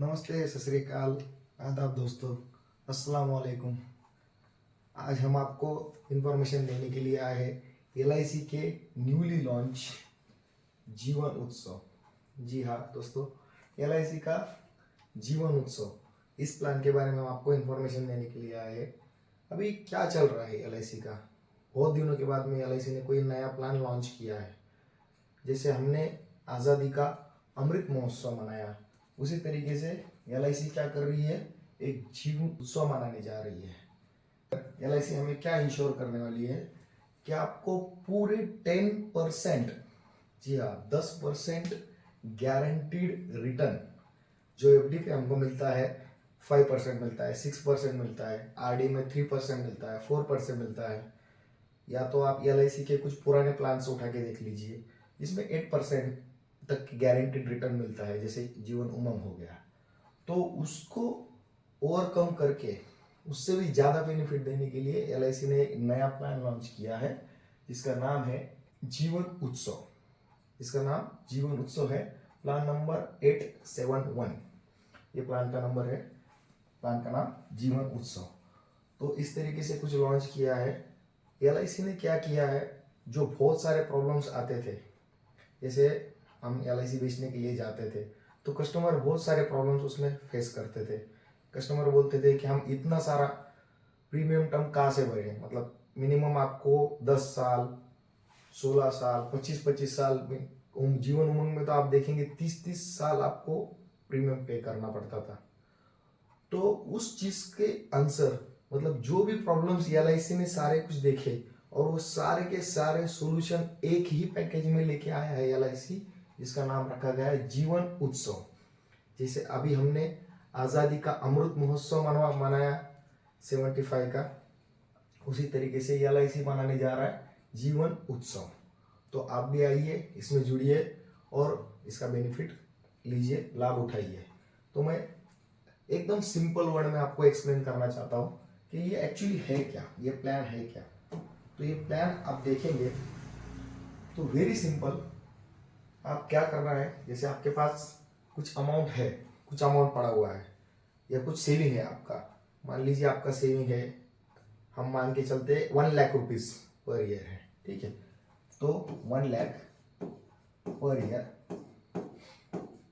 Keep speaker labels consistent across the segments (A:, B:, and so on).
A: नमस्ते, सत श्री अकाल, आदाब दोस्तों, अस्सलाम वालेकुम। आज हम आपको इंफॉर्मेशन देने के लिए आए हैं एलआईसी के न्यूली लॉन्च जीवन उत्सव। जी हाँ दोस्तों, एलआईसी का जीवन उत्सव, इस प्लान के बारे में हम आपको इंफॉर्मेशन देने के लिए आए हैं। अभी क्या चल रहा है एलआईसी का, बहुत दिनों के बाद में एलआईसी ने कोई नया प्लान लॉन्च किया है। जैसे हमने आज़ादी का अमृत महोत्सव मनाया, उसी तरीके से एलआईसी क्या कर रही है, एक जीवन उत्सव मनाने जा रही है। एलआईसी हमें क्या इंश्योर करने वाली है कि आपको पूरे 10%, जी हाँ 10% गारंटीड रिटर्न जो एफडी पे हमको मिलता है, 5% मिलता है, 6% मिलता है, आरडी में 3% मिलता है, 4% मिलता है। या तो आप एलआईसी के कुछ पुराने प्लान से उठा के देख लीजिए, इसमें 8% तक गारंटीड रिटर्न मिलता है, जैसे जीवन उमंग हो गया। तो उसको ओवरकम करके उससे भी ज़्यादा बेनिफिट देने के लिए एलआईसी ने एक नया प्लान लॉन्च किया है, जिसका नाम है जीवन उत्सव। इसका नाम जीवन उत्सव है, प्लान नंबर 871, ये प्लान का नंबर है, प्लान का नाम जीवन उत्सव। तो इस तरीके से कुछ लॉन्च किया है। एलआईसी ने क्या किया है, जो बहुत सारे प्रॉब्लम्स आते थे, जैसे हम एलआईसी बेचने के लिए जाते थे तो कस्टमर बहुत सारे प्रॉब्लम्स उसमें फेस करते थे। कस्टमर बोलते थे कि हम इतना सारा प्रीमियम टर्म कहाँ से भरें, मतलब मिनिमम आपको 10 साल, 16 साल, 25-25 साल में, जीवन उमंग में तो आप देखेंगे 30-30 साल आपको प्रीमियम पे करना पड़ता था। तो उस चीज के आंसर, मतलब जो भी प्रॉब्लम्स एलआईसी ने सारे कुछ देखे और वो सारे के सारे सॉल्यूशन एक ही पैकेज में लेके आया है एलआईसी, जिसका नाम रखा गया है जीवन उत्सव। जैसे अभी हमने आज़ादी का अमृत महोत्सव मनाया 75 का, उसी तरीके से एलआईसी मनाने जा रहा है जीवन उत्सव। तो आप भी आइए, इसमें जुड़िए और इसका बेनिफिट लीजिए, लाभ उठाइए। तो मैं एकदम सिंपल वर्ड में आपको एक्सप्लेन करना चाहता हूँ कि ये एक्चुअली है क्या, ये प्लान है क्या। तो ये प्लान आप देखेंगे तो वेरी सिंपल। आप क्या करना है, जैसे आपके पास कुछ अमाउंट है, कुछ अमाउंट पड़ा हुआ है या कुछ सेविंग है आपका, मान लीजिए आपका सेविंग है, हम मान के चलते 1 लाख रुपीज पर ईयर है, ठीक है। तो 1 लाख पर ईयर,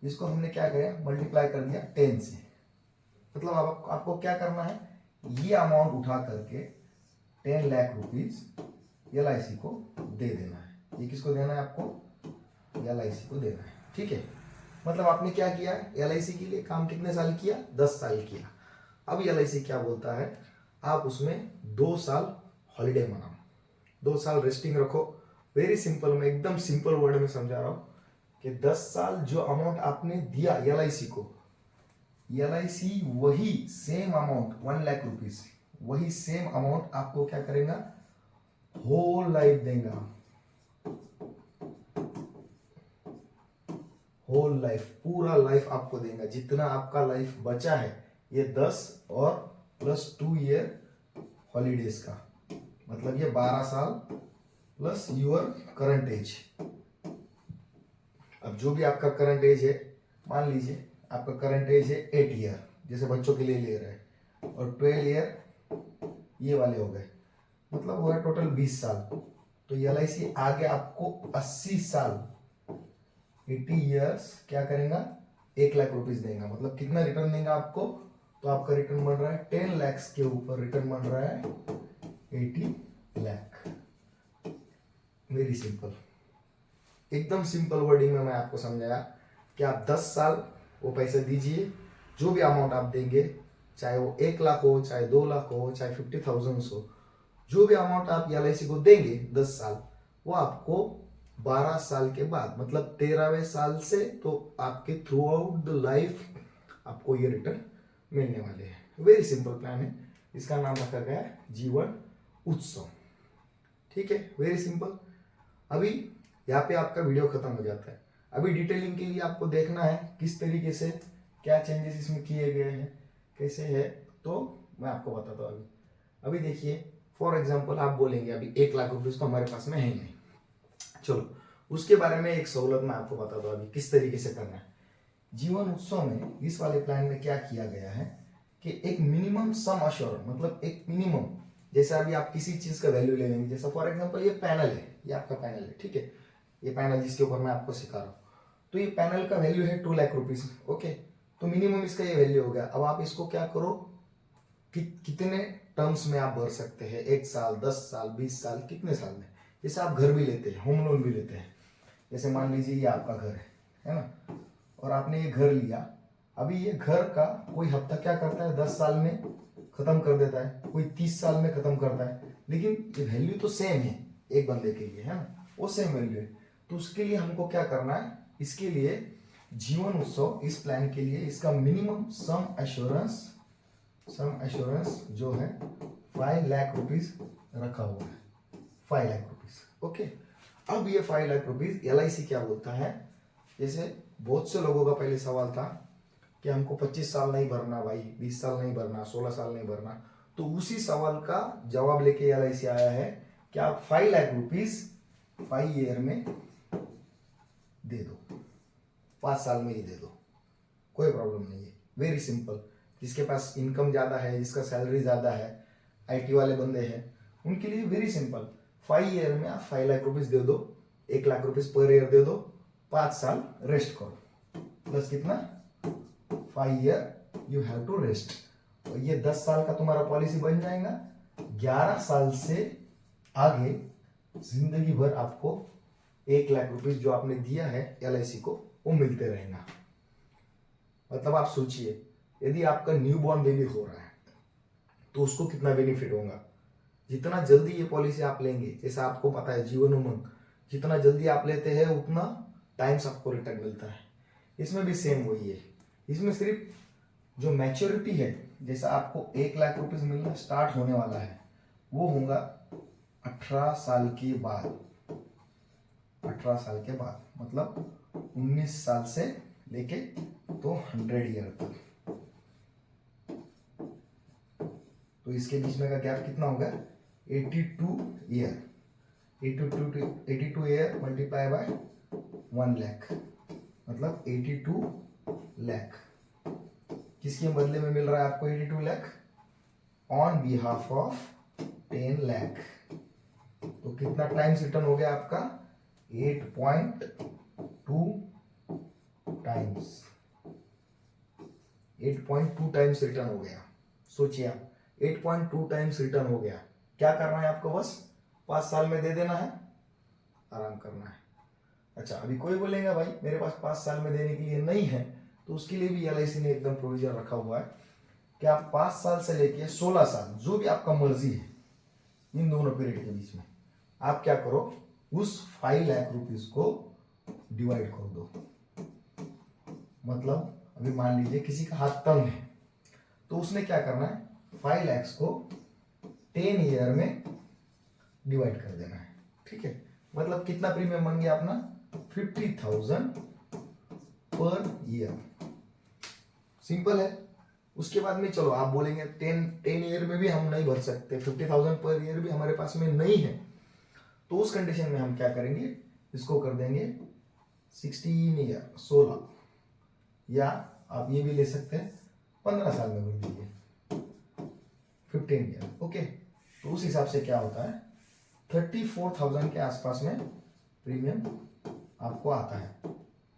A: इसको हमने क्या किया, मल्टीप्लाई कर दिया 10 से। मतलब आपको क्या करना है, ये अमाउंट उठा करके 10 लाख रुपीज एलआईसी को दे देना है। ये किसको देना है, आपको एलआईसी को देना है, ठीक है। मतलब आपने क्या किया, एलआईसी के लिए काम कितने साल किया, 10 साल किया। अब एलआईसी क्या बोलता है, आप उसमें 2 साल हॉलीडे मनाओ, 2 साल रेस्टिंग रखो। वेरी सिंपल, मैं एकदम सिंपल वर्ड में समझा रहा हूँ कि 10 साल जो अमाउंट आपने दिया एलआईसी को, एलआईसी वही सेम अमाउंट 1 लाख रुपीज, वही सेम अमाउंट आपको क्या करेगा, होल लाइफ देगा, होल लाइफ, पूरा लाइफ आपको देगा। जितना आपका लाइफ बचा है, ये 10 और प्लस 2 ईयर हॉलीडेज का, मतलब ये 12 साल प्लस यूर करंट एज। अब जो भी आपका करंट एज है, मान लीजिए आपका करंट एज है 8 ईयर, जैसे बच्चों के लिए ले रहे हैं, और 12 ईयर ये वाले हो गए, मतलब हो गया टोटल 20 साल। तो एलआईसी आगे आपको 80 साल, 80 ईयर्स क्या करेगा, 1 लाख रुपीज देगा। मतलब कितना रिटर्न देगा आपको, तो आपका रिटर्न बन रहा है 10 लैक्स के ऊपर रिटर्न बन रहा है 80 लाख। वेरी सिंपल, एकदम सिंपल वर्डिंग में मैं आपको समझाया कि आप 10 साल वो पैसे दीजिए, जो भी अमाउंट आप देंगे, चाहे वो 1 लाख हो, चाहे 2 लाख हो, चाहे 50,000 हो, जो भी अमाउंट आप एलआईसी को देंगे 10 साल, वो आपको 12 साल के बाद, मतलब 13वें साल से, तो आपके थ्रू आउट द लाइफ आपको ये रिटर्न मिलने वाले हैं। वेरी सिंपल प्लान है, इसका नाम रखा गया है जीवन उत्सव, ठीक है, वेरी सिंपल। अभी यहाँ पे आपका वीडियो खत्म हो जाता है। अभी डिटेलिंग के लिए आपको देखना है किस तरीके से क्या चेंजेस इसमें किए गए हैं, कैसे है, तो मैं आपको बताता हूँ। अभी देखिए, फॉर एग्जाम्पल आप बोलेंगे अभी 1 लाख रुपीज तो हमारे पास में है नहीं, चलो उसके बारे में एक सहूलत मैं आपको बताता हूँ अभी किस तरीके से करना है। जीवन उत्सव में इस वाले प्लान में क्या किया गया है कि एक मिनिमम सम अश्योर, मतलब एक मिनिमम, जैसे अभी आप किसी चीज का वैल्यू ले लेंगे, जैसे फॉर एग्जांपल ये पैनल है, ये आपका पैनल है, ठीक है, ये पैनल जिसके ऊपर मैं आपको सिखा रहा हूँ, तो ये पैनल का वैल्यू है 2 लाख रुपीज। ओके, तो मिनिमम इसका ये वैल्यू हो गया। अब आप इसको क्या करो कि कितने टर्म्स में आप भर सकते हैं, 1 साल, 10 साल, 20 साल, कितने साल में। जैसे आप घर भी लेते हैं, होम लोन भी लेते हैं, जैसे मान लीजिए ये आपका घर है ना, और आपने ये घर लिया। अभी ये घर का कोई हफ्ता क्या करता है, 10 साल में खत्म कर देता है, कोई 30 साल में खत्म करता है, लेकिन ये वैल्यू तो सेम है एक बंदे के लिए, है ना, वो सेम वैल्यू है। तो उसके लिए हमको क्या करना है, इसके लिए जीवन उत्सव इस प्लान के लिए इसका मिनिमम सम एश्योरेंस जो है 5 लाख रुपीज रखा हुआ है, 5 लाख रुपीज। ओके, अब ये 5 लाख रुपीज LIC क्या बोलता है, जैसे बहुत से लोगों का पहले सवाल था कि हमको 25 साल नहीं भरना भाई, 20 साल नहीं भरना, 16 साल नहीं भरना, तो उसी सवाल का जवाब लेके LIC आया है कि आप 5 लाख रुपीज 5 ईयर में दे दो, 5 साल में ही दे दो, कोई प्रॉब्लम नहीं है, वेरी सिंपल। जिसके पास इनकम ज्यादा है, जिसका सैलरी ज्यादा है, IT वाले बंदे हैं, उनके लिए वेरी सिंपल, 5 ईयर में आप 5 लाख रुपीज दे दो, 1 लाख रुपीज पर ईयर दे दो, 5 साल रेस्ट करो, प्लस कितना 5 year you have to rest, और ये 10 साल का तुम्हारा पॉलिसी बन जाएगा। 11 साल से आगे जिंदगी भर आपको 1 लाख रुपीज जो आपने दिया है LIC को वो मिलते रहेगा। मतलब आप सोचिए, यदि आपका न्यू बॉर्न बेबी हो रहा है तो उसको कितना बेनिफिट होगा। जितना जल्दी ये पॉलिसी आप लेंगे, जैसा आपको पता है जीवन उमंग, जितना जल्दी आप लेते हैं उतना टाइम्स आपको रिटर्न मिलता है। इसमें भी सेम वही है, इसमें सिर्फ जो मैच्योरिटी है, जैसा आपको 1 लाख रुपीज मिलना स्टार्ट होने वाला है, वो होगा 18 साल के बाद। 18 साल के बाद मतलब 19 साल से लेके तो 100 ईयर तक, तो इसके बीच में का गैप कितना होगा, 82 year. 82 year multiply by 1 lakh, मतलब 82 लाख। किसके बदले में मिल रहा है आपको 82 lakh, on behalf of 10 lakh. तो कितना टाइम्स रिटर्न हो गया आपका, 8.2 टाइम्स, 8.2 टाइम्स रिटर्न हो गया। सोचिए आप, 8.2 टाइम्स रिटर्न हो गया। क्या करना है आपको, बस 5 साल में दे देना है, आराम करना है। अच्छा, अभी कोई बोलेगा भाई मेरे पास 5 साल में देने के लिए नहीं है, तो उसके लिए भी LIC ने एकदम प्रोविजन रखा हुआ है कि आप 5 साल से लेके 16 साल, जो भी आपका मर्जी है, इन दोनों पीरियड के बीच में आप क्या करो, उस 5 लाख रुपीज को डिवाइड कर दो। मतलब अभी मान लीजिए किसी का हाथ तंग है, तो उसने क्या करना है, 5 लाख को 10 ईयर में डिवाइड कर देना है, ठीक है। मतलब कितना प्रीमियम बन गया अपना, 50,000 पर ईयर। सिंपल है। उसके बाद में चलो आप बोलेंगे 10 ईयर में भी हम नहीं भर सकते, 50,000 पर ईयर भी हमारे पास में नहीं है, तो उस कंडीशन में हम क्या करेंगे, इसको कर देंगे 16 ईयर, 16, या आप ये भी ले सकते हैं 15 साल में भर दीजिए 15 ईयर। ओके, तो उस हिसाब से क्या होता है, 34,000 के आसपास में प्रीमियम आपको आता है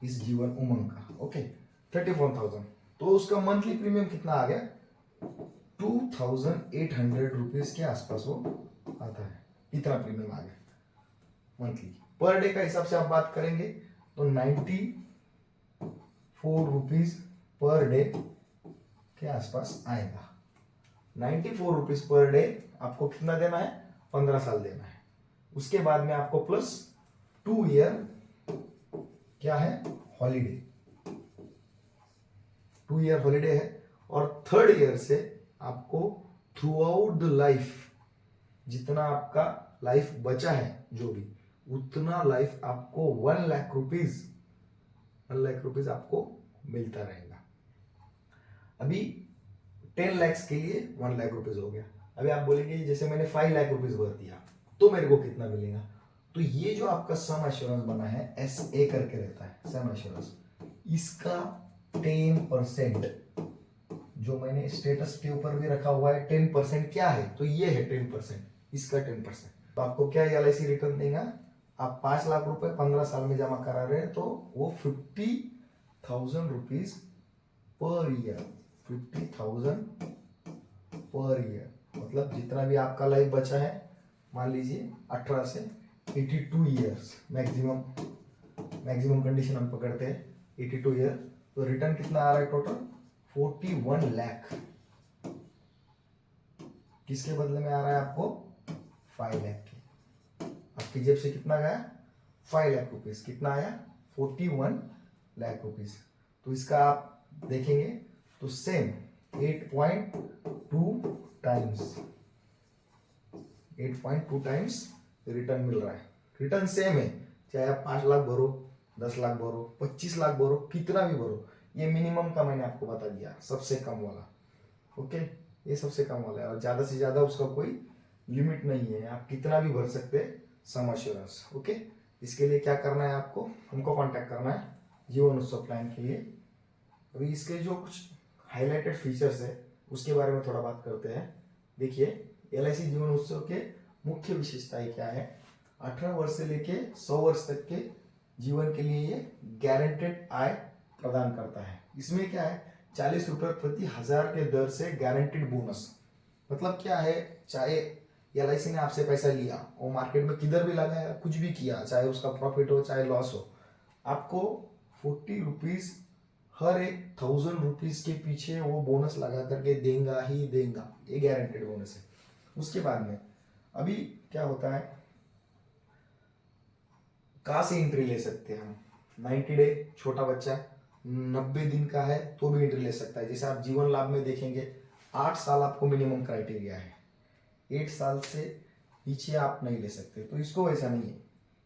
A: इस जीवन उमंग का। ओके, 34,000, तो उसका मंथली प्रीमियम कितना आ गया, 2,800 रुपीज के आसपास वो आता है। इतना प्रीमियम आ गया मंथली। पर डे का हिसाब से आप बात करेंगे तो 94 रुपीज पर डे के आसपास आएगा। 94 रुपीज पर डे आपको कितना देना है, 15 साल देना है। उसके बाद में आपको प्लस 2 ईयर क्या है, हॉलीडे, 2 ईयर हॉलीडे है। और 3rd ईयर से आपको थ्रू आउट द लाइफ, जितना आपका लाइफ बचा है जो भी, उतना लाइफ आपको 1 लाख रुपीज आपको मिलता रहेगा। अभी 10 लाख के लिए 1 लाख रुपीज हो गया। अभी आप बोलेंगे जैसे मैंने 5 लाख रुपीज भर दिया तो मेरे को कितना मिलेगा, तो ये जो आपका सम एश्योरेंस बना है, SA करके रहता है सम एश्योरेंस, इसका 10%, जो मैंने स्टेटस के ऊपर भी रखा हुआ है 10% क्या है, तो ये है 10%, इसका 10%। तो आपको क्या LIC रिटर्न देगा, आप 5 लाख रुपए 15 साल में जमा करा रहे हैं तो वो 50,000 rupees per year, 50,000 per year, मतलब जितना भी आपका लाइफ बचा है, मान लीजिए 18 से 82 ईयर्स, मैक्सिमम कंडीशन हम पकड़ते हैं 82 ईयर, तो रिटर्न कितना आ रहा है टोटल 41 लाख। किसके बदले में आ रहा है आपको 5 लाख के, आपकी जेब से कितना गया 5 लाख रुपीज, कितना आया 41 लाख रुपीज। तो इसका आप देखेंगे तो सेम 8.2 टाइम्स, 8.2 टाइम्स रिटर्न मिल रहा है। रिटर्न सेम है, चाहे आप 5 लाख भरो, 10 लाख भरो, 25 लाख भरो, कितना भी भरो। ये मिनिमम का मैंने आपको बता दिया, सबसे कम वाला। ओके, ये सबसे कम वाला है, और ज्यादा से ज्यादा उसका कोई लिमिट नहीं है, आप कितना भी भर सकते हैं सम अश्योरेंस। ओके, इसके लिए क्या करना है, आपको हमको कांटेक्ट करना है जीवन उत्सव प्लान के लिए। अभी इसके जो कुछ हाईलाइटेड फीचर्स है उसके बारे में थोड़ा बात करते हैं। देखिए, LIC जीवन उत्सव के मुख्य विशेषताएं क्या है। 18 वर्ष से लेके 100 वर्ष तक के जीवन के लिए ये गारंटेड आय प्रदान करता है। इसमें क्या है, 40 रुपए प्रति हजार के दर से गारंटेड बोनस। मतलब क्या है, चाहे LIC ने आपसे पैसा लिया और मार्केट में किधर भी लगाया, कुछ भी किया, चाहे उसका प्रॉफिट हो चाहे लॉस हो, आपको 40 रुपीज हर एक 1000 रुपीज के पीछे वो बोनस लगा करके देगा ही देगा, ये गारंटेड बोनस है। उसके बाद में अभी क्या होता है, कहाँ से एंट्री ले सकते हैं हम, 90 डे, छोटा बच्चा 90 दिन का है तो भी एंट्री ले सकता है। जैसे आप जीवन लाभ में देखेंगे 8 साल आपको मिनिमम क्राइटेरिया है, 8 साल से पीछे आप नहीं ले सकते। तो इसको वैसा नहीं है,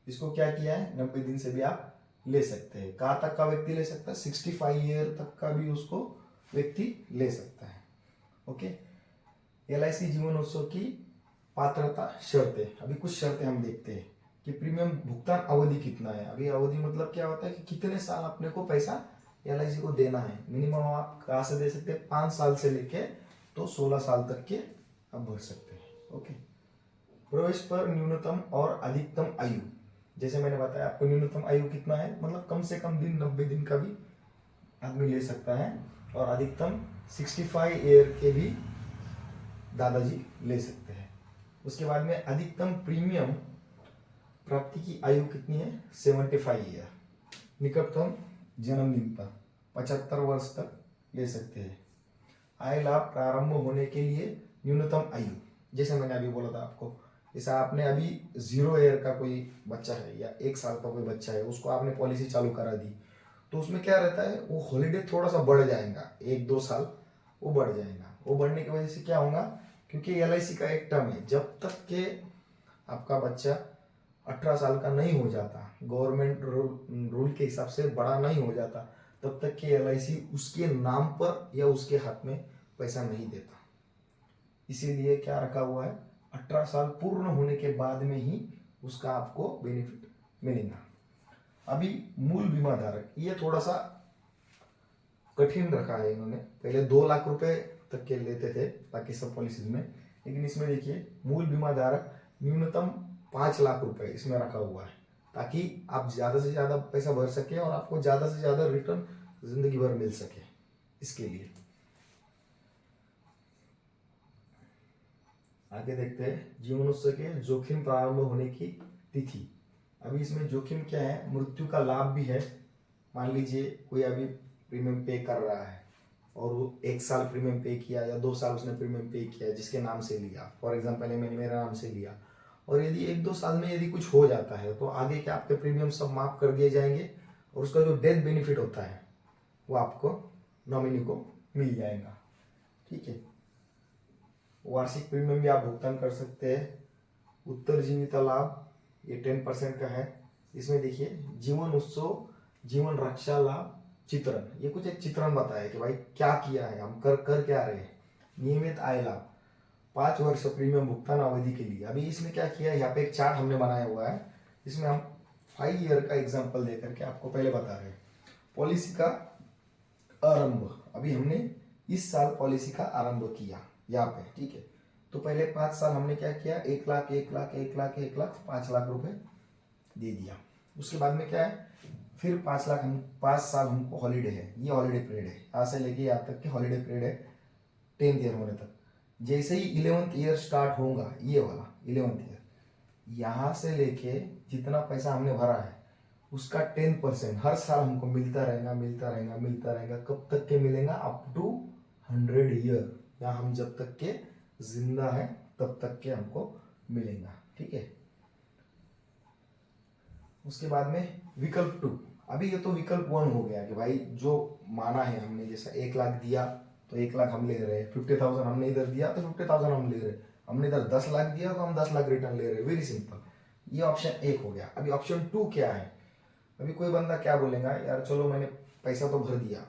A: इसको क्या किया है, 90 दिन से भी आप ले सकते हैं। कहाँ तक का व्यक्ति ले सकता है, 65 ईयर तक का भी उसको व्यक्ति ले सकता है। ओके, LIC जीवन उत्सव की पात्रता शर्तें, अभी कुछ शर्तें हम देखते हैं कि प्रीमियम भुगतान अवधि कितना है। अभी अवधि मतलब क्या होता है कि कितने साल अपने को पैसा LIC को देना है। मिनिमम आप कहाँ से दे सकते हैं, 5 साल से लेके तो 16 साल तक के आप भर सकते हैं। ओके, प्रवेश पर न्यूनतम और अधिकतम आयु, जैसे मैंने बताया आपको न्यूनतम आयु कितना है, मतलब कम से कम दिन 90 दिन का भी आदमी ले सकता है, और अधिकतम 65 ईयर के भी दादाजी ले सकते हैं। उसके बाद में अधिकतम प्रीमियम प्राप्ति की आयु कितनी है, 75 ईयर। निकटतम जन्मदिन पर 75 वर्ष तक ले सकते हैं। आय लाभ प्रारंभ होने के लिए न्यूनतम आयु, जैसे मैंने अभी बोला था आपको, जैसे आपने अभी 0 ईयर का कोई बच्चा है या 1 साल का कोई बच्चा है, उसको आपने पॉलिसी चालू करा दी, तो उसमें क्या रहता है, वो हॉलीडे थोड़ा सा बढ़ जाएगा, 1-2 साल वो बढ़ जाएगा। वो बढ़ने की वजह से क्या होगा, क्योंकि LIC का एक टर्म है, जब तक के आपका बच्चा 18 साल का नहीं हो जाता, गवर्नमेंट रूल के हिसाब से बड़ा नहीं हो जाता, तब तक के LIC उसके नाम पर या उसके हाथ में पैसा नहीं देता। इसीलिए क्या रखा हुआ है, 18 साल पूर्ण होने के बाद में ही उसका आपको बेनिफिट मिलेगा। अभी मूल बीमा धारक, ये थोड़ा सा कठिन रखा है इन्होंने, पहले 2 लाख रुपए तक के लेते थे बाकी सब पॉलिसीज में, लेकिन इसमें देखिए मूल बीमा धारक न्यूनतम 5 लाख रुपए इसमें रखा हुआ है, ताकि आप ज्यादा से ज्यादा पैसा भर सके और आपको ज्यादा से ज्यादा रिटर्न जिंदगी भर मिल सके। इसके लिए आगे देखते हैं जीवन उत्सव के जोखिम प्रारंभ होने की तिथि। अभी इसमें जोखिम क्या है, मृत्यु का लाभ भी है। मान लीजिए कोई अभी प्रीमियम पे कर रहा है और वो 1 साल प्रीमियम पे किया या 2 साल उसने प्रीमियम पे किया, जिसके नाम से लिया, फॉर एग्जाम्पल मैंने मेरा नाम से लिया, और यदि 1-2 साल में यदि कुछ हो जाता है तो आगे के आपके प्रीमियम सब माफ कर दिए जाएंगे, और उसका जो डेथ बेनिफिट होता है वो आपको नॉमिनी को मिल जाएगा। ठीक है, वार्षिक प्रीमियम भी आप भुगतान कर सकते हैं। उत्तरजीविता लाभ ये 10% का है। इसमें देखिए जीवन उत्सव जीवन रक्षा लाभ चित्रण, ये कुछ एक चित्रण बताया कि भाई क्या किया है, हम कर क्या रहे हैं। नियमित आय लाभ 5 वर्ष प्रीमियम भुगतान अवधि के लिए। अभी इसमें क्या किया है, यहाँ पे एक चार्ट हमने बनाया हुआ है, इसमें हम 5 ईयर का एग्जाम्पल देकर के आपको पहले बता रहे हैं। पॉलिसी का आरंभ, अभी हमने इस साल पॉलिसी का आरंभ किया यहाँ पे, ठीक है। तो पहले 5 साल हमने क्या किया, 1 लाख 1 लाख 1 लाख 1 लाख 5 लाख रुपए दे दिया। उसके बाद में क्या है, फिर 5 लाख, हम 5 साल हमको हॉलीडे है, ये हॉलीडे पीरियड है, यहाँ से लेके यहाँ तक के हॉलीडे पीरियड है 10th ईयर होने तक। जैसे ही 11th ईयर स्टार्ट होगा, ये वाला 11th ईयर, यहाँ से लेके जितना पैसा हमने भरा है उसका 10% हर साल हमको मिलता रहेगा मिलता रहेगा मिलता रहेगा। कब तक के मिलेगा, अप टू 100 ईयर, या हम जब तक के जिंदा है तब तक के हमको मिलेगा, ठीक है। उसके बाद में विकल्प 2, अभी ये तो विकल्प 1 हो गया कि भाई जो माना है हमने, जैसा 1 लाख दिया तो 1 लाख हम ले रहे हैं, 50,000 हमने इधर दिया तो 50,000 हम ले रहे हैं, हमने इधर 10 लाख दिया तो हम 10 लाख रिटर्न ले रहे हैं, वेरी सिंपल। ये ऑप्शन 1 हो गया। अभी ऑप्शन 2 क्या है, अभी कोई बंदा क्या बोलेगा, यार चलो मैंने पैसा तो भर दिया,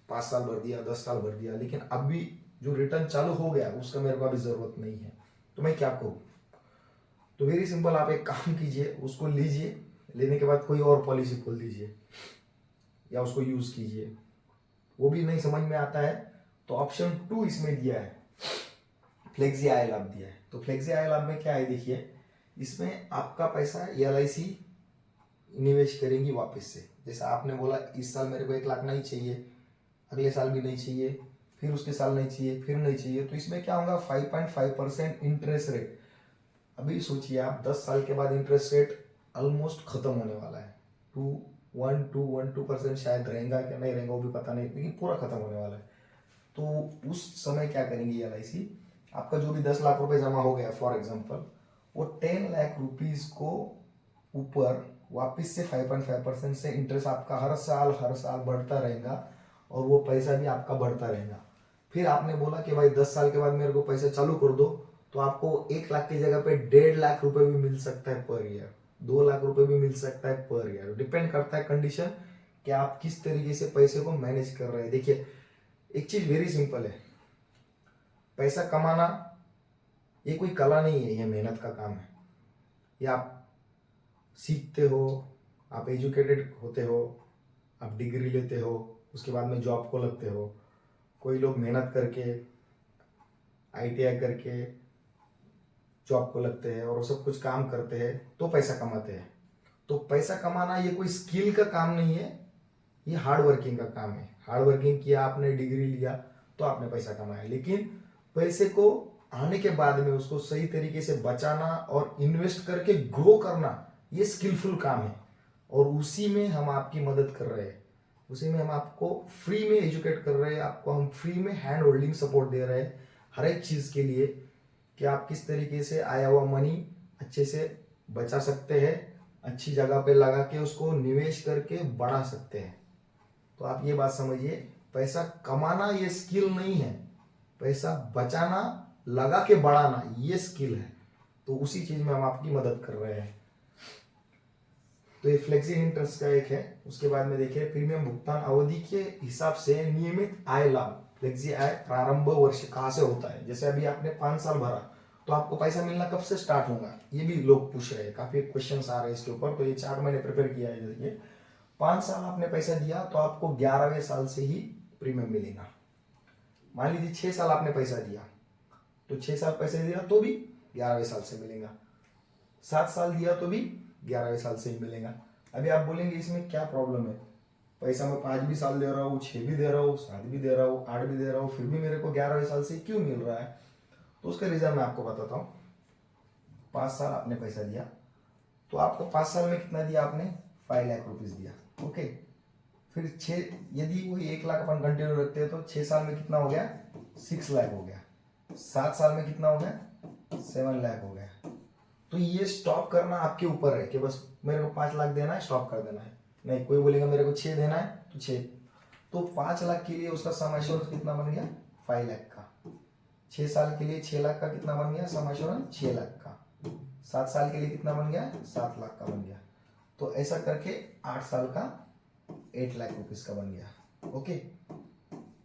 A: 5 साल भर दिया, 10 साल भर दिया, लेकिन अभी जो रिटर्न चालू हो गया उसका मेरे को अभी जरूरत नहीं है, तो मैं क्या करूं। तो वेरी सिंपल, आप एक काम कीजिए, उसको लीजिए, लेने के बाद कोई और पॉलिसी खोल दीजिए या उसको यूज कीजिए। वो भी नहीं समझ में आता है तो ऑप्शन 2 इसमें दिया है, फ्लेक्सी आय लाभ दिया है। तो फ्लेक्सी आय लाभ में क्या है, देखिए इसमें आपका पैसा LIC निवेश करेंगी वापस से। जैसे आपने बोला इस साल मेरे को 1 लाख नहीं चाहिए, अगले साल भी नहीं चाहिए, फिर उसके साल नहीं चाहिए, फिर नहीं चाहिए, तो इसमें क्या होगा, 5.5% इंटरेस्ट रेट। अभी सोचिए आप 10 साल के बाद इंटरेस्ट रेट ऑलमोस्ट खत्म होने वाला है, 2.12% शायद रहेगा क्या नहीं रहेगा वो भी पता नहीं, लेकिन पूरा खत्म होने वाला है। तो उस समय क्या करेंगे LIC, आपका जो भी 10 लाख रुपए जमा हो गया फॉर एग्जाम्पल, वो 10 लाख रुपीज को ऊपर वापस से 5.5% से इंटरेस्ट आपका हर साल बढ़ता रहेगा, और वो पैसा भी आपका बढ़ता रहेगा। फिर आपने बोला कि भाई 10 साल के बाद मेरे को पैसा चालू कर दो, तो आपको 1 लाख की जगह पे 1.5 लाख रुपए भी मिल सकता है पर ईयर, 2 लाख रुपए भी मिल सकता है पर ईयर, डिपेंड करता है कंडीशन कि आप किस तरीके से पैसे को मैनेज कर रहे हैं। देखिए एक चीज वेरी सिंपल है, पैसा कमाना ये कोई कला नहीं है, ये मेहनत का काम है। ये आप सीखते हो, आप एजुकेटेड होते हो, आप डिग्री लेते हो, उसके बाद में जॉब को लगते हो। कोई लोग मेहनत करके ITI करके जॉब को लगते हैं और वो सब कुछ काम करते हैं तो पैसा कमाते हैं। तो पैसा कमाना ये कोई स्किल का काम नहीं है, ये हार्ड वर्किंग का काम है। हार्ड वर्किंग किया आपने, डिग्री लिया तो आपने पैसा कमाया, लेकिन पैसे को आने के बाद में उसको सही तरीके से बचाना और इन्वेस्ट करके ग्रो करना, ये स्किलफुल काम है। और उसी में हम आपकी मदद कर रहे हैं, उसी में हम आपको फ्री में एजुकेट कर रहे हैं, आपको हम फ्री में हैंड होल्डिंग सपोर्ट दे रहे हैं हर एक चीज़ के लिए, कि आप किस तरीके से आया हुआ मनी अच्छे से बचा सकते हैं, अच्छी जगह पे लगा के उसको निवेश करके बढ़ा सकते हैं। तो आप ये बात समझिए, पैसा कमाना ये स्किल नहीं है, पैसा बचाना, लगा के बढ़ाना ये स्किल है। तो उसी चीज में हम आपकी मदद कर रहे हैं। तो ये फ्लेक्सी इंटरेस्ट का एक है। उसके बाद में देखिए प्रीमियम भुगतान अवधि के हिसाब से नियमित आय लाभ, फ्लेक्सी आय प्रारंभ वर्ष कहाँ से होता है। जैसे अभी आपने 5 साल भरा तो आपको पैसा मिलना कब से स्टार्ट होगा, ये भी लोग पूछ रहे हैं, काफी क्वेश्चंस आ रहे हैं इसके ऊपर। तो ये चार्ट मैंने प्रिपेयर किया है। देखिए 5 साल आपने पैसा दिया तो आपको 11वें साल से ही प्रीमियम मिलेगा। मान लीजिए 6 साल आपने पैसा दिया तो 6 साल पैसे दिया तो भी 11वें साल से मिलेगा, 7 साल दिया तो भी 11वें साल से ही मिलेगा। अभी आप बोलेंगे इसमें क्या प्रॉब्लम है, पैसा मैं 5 भी साल दे रहा हूँ, 6 भी दे रहा हूँ, 7 भी दे रहा हूँ, 8 भी दे रहा हूँ, फिर भी मेरे को 11वें साल से क्यों मिल रहा है। तो उसका रीजन मैं आपको बताता हूँ। 5 साल आपने पैसा दिया तो आपको 5 साल में कितना दिया आपने, 5 लाख रुपीज दिया, ओके। फिर 6, यदि वही 1 लाख अपन कंटिन्यू रखते हैं तो 6 साल में कितना हो गया, 6 लाख हो गया। 7 साल में कितना हो गया, 7 लाख हो गया। तो ये स्टॉप करना आपके ऊपर है कि बस मेरे को 5 लाख देना है, स्टॉप कर देना है। नहीं, कोई बोलेगा मेरे को 6 देना है तो 6, तो 5 लाख के लिए उसका सम एश्योरेंस कितना बन गया, 5 लाख का। 6 साल के लिए 6 लाख का कितना बन गया सम एश्योरेंस, 6 लाख का। 7 साल के लिए कितना बन गया, 7 लाख का बन गया। तो ऐसा करके 8 साल का 8 लाख रुपीज का बन गया, ओके।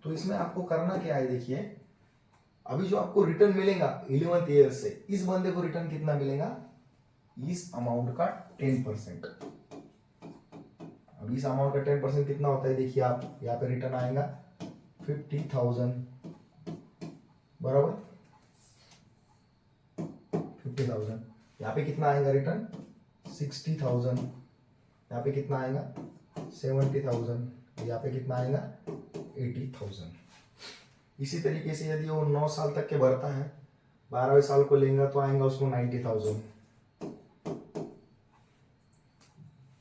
A: तो इसमें आपको करना क्या है, देखिए अभी जो आपको रिटर्न मिलेगा 11th ईयर से, इस बंदे को रिटर्न कितना मिलेगा, इस अमाउंट का 10%। अब इस अमाउंट का 10% कितना होता है, देखिए आप यहाँ पे रिटर्न आएगा 50,000 बराबर 50,000। यहाँ पे कितना आएगा रिटर्न 60,000। यहाँ पे कितना आएगा 70,000। यहाँ पे कितना आएगा 80,000। इसी तरीके से यदि वो 9 साल तक के भरता है, 12वें साल को लेंगे तो आएगा उसको 90,000,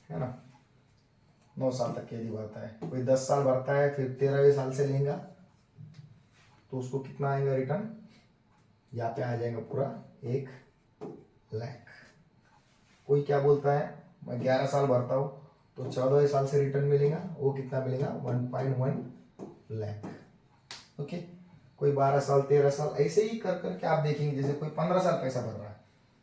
A: है ना। 9 साल तक के यदि भरता है, कोई 10 साल भरता है फिर 13वें साल से लेगा तो उसको कितना आएगा रिटर्न, यहाँ पे आ जाएगा पूरा 1,00,000। कोई क्या बोलता है मैं 11 साल भरता हूँ तो 14वें साल से रिटर्न मिलेगा, वो कितना मिलेगा 1.1 लाख। ओके, कोई 12 साल 13 साल ऐसे ही कर करके आप देखेंगे। जैसे कोई 15 साल पैसा भर रहा है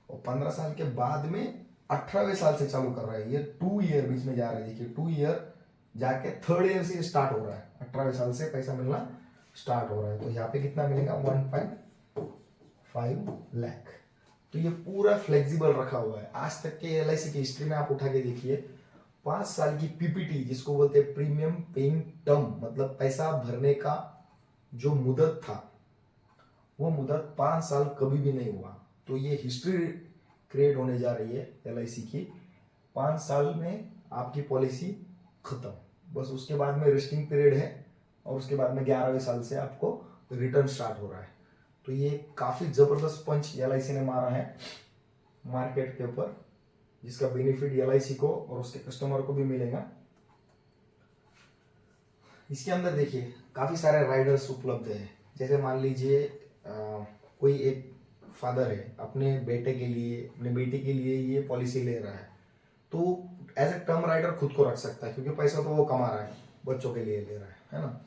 A: और 15 साल के बाद में 18वें साल से चालू कर रहा है, ये 2 ईयर बीच में जा रहा है। देखिए 2 ईयर जाके 3rd ईयर से स्टार्ट हो रहा है, 18वें साल से पैसा मिलना स्टार्ट हो रहा है। तो यहाँ पे कितना मिलेगा 1.5 लाख। तो ये पूरा फ्लेक्सिबल रखा हुआ है। आज तक के LIC की हिस्ट्री में आप उठा के देखिए, 5 साल की PPT जिसको बोलते हैं प्रीमियम पेइंग टर्म, मतलब पैसा भरने का जो मुदत था वो मुदत 5 साल कभी भी नहीं हुआ। तो ये हिस्ट्री क्रिएट होने जा रही है LIC की। 5 साल में आपकी पॉलिसी खत्म, बस उसके बाद में रेस्टिंग पीरियड है और उसके बाद में 11वें साल से आपको रिटर्न स्टार्ट हो रहा है। तो ये काफी जबरदस्त पंच LIC ने मारा है मार्केट के ऊपर, जिसका बेनिफिट LIC को और उसके कस्टमर को भी मिलेगा। इसके अंदर देखिए काफी सारे राइडर्स उपलब्ध है। जैसे मान लीजिए कोई एक फादर है, अपने बेटे के लिए अपने बेटी के लिए ये पॉलिसी ले रहा है, तो एज ए टर्म राइडर खुद को रख सकता है क्योंकि पैसा तो वो कमा रहा है, बच्चों के लिए ले रहा है ना।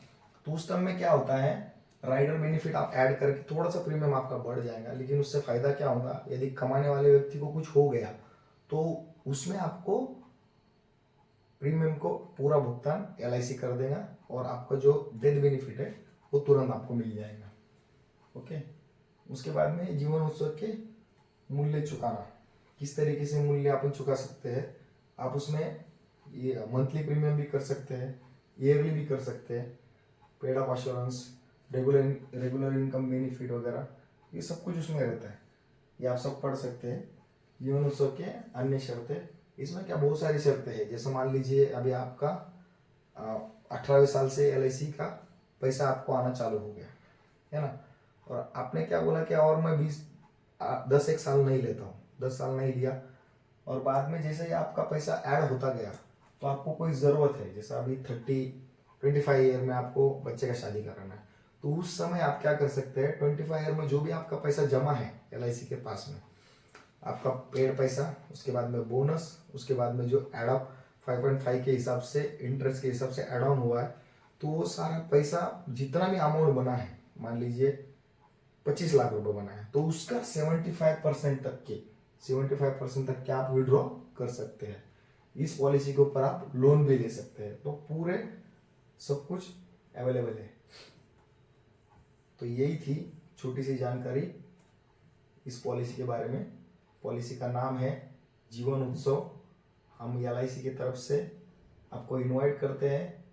A: तो उस टर्म में क्या होता है, राइडर बेनिफिट आप ऐड करके थोड़ा सा प्रीमियम आपका बढ़ जाएगा, लेकिन उससे फायदा क्या होगा, यदि कमाने वाले व्यक्ति को कुछ हो गया तो उसमें आपको प्रीमियम को पूरा भुगतान LIC कर देगा और आपका जो डेथ बेनिफिट है वो तुरंत आपको मिल जाएगा। ओके, उसके बाद में जीवन उत्सव के मूल्य चुकाना, किस तरीके से मूल्य आप चुका सकते हैं। आप उसमें ये मंथली प्रीमियम भी कर सकते हैं, ईयरली भी कर सकते हैं, paid up assurance, regular income benefit वगैरह, ये सब कुछ उसमें रहता है। ये आप सब पढ़ सकते हैं। जीवन उत्सव के अन्य शर्तें, इसमें क्या बहुत सारी शर्तें हैं। जैसे मान लीजिए अभी आपका 18वें साल से LIC का पैसा आपको आना चालू हो गया है ना, और आपने क्या बोला कि और मैं 10 एक साल नहीं लेता हूँ, 10 साल नहीं लिया, और बाद में जैसे ही आपका पैसा ऐड होता गया तो आपको कोई ज़रूरत है, जैसे अभी 25 ईयर में आपको बच्चे का शादी कराना है, तो उस समय आप क्या कर सकते हैं, 25 ईयर में जो भी आपका पैसा जमा है LIC के पास में, आपका पेड पैसा, उसके बाद में बोनस, उसके बाद में जो एड अप 5.5 के हिसाब से इंटरेस्ट के हिसाब से एड ऑन हुआ है, तो वो सारा पैसा जितना भी अमाउंट बना है, मान लीजिए 25 लाख रुपए बना है, तो उसका 75% तक के आप विड्रॉ कर सकते हैं। इस पॉलिसी के ऊपर आप लोन भी ले सकते हैं। तो पूरे सब कुछ अवेलेबल है। तो यही थी छोटी सी जानकारी इस पॉलिसी के बारे में। पॉलिसी का नाम है जीवन उत्सव। हम LIC की तरफ से आपको इनवाइट करते हैं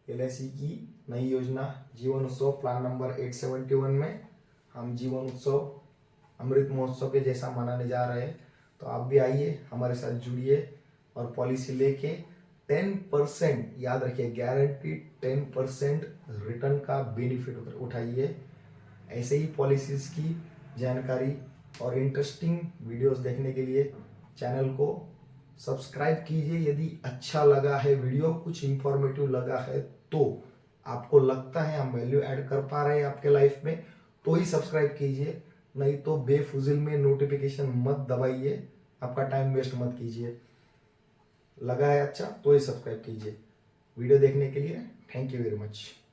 A: LIC की नई योजना जीवन उत्सव प्लान नंबर 871 में हम जीवन उत्सव अमृत महोत्सव के जैसा मनाने जा रहे हैं। तो आप भी आइए, हमारे साथ जुड़िए और पॉलिसी लेके 10%, याद रखिए गारंटीड 10% रिटर्न का बेनिफिट उठाइए। ऐसे ही पॉलिसीज की जानकारी और इंटरेस्टिंग वीडियोस देखने के लिए चैनल को सब्सक्राइब कीजिए। यदि अच्छा लगा है वीडियो, कुछ इंफॉर्मेटिव लगा है, तो आपको लगता है हम वैल्यू ऐड कर पा रहे हैं आपके लाइफ में, तो ही सब्सक्राइब कीजिए, नहीं तो बेफुजिल में नोटिफिकेशन मत दबाइए, आपका टाइम वेस्ट मत कीजिए। लगा है अच्छा तो ही सब्सक्राइब कीजिए। वीडियो देखने के लिए थैंक यू वेरी मच।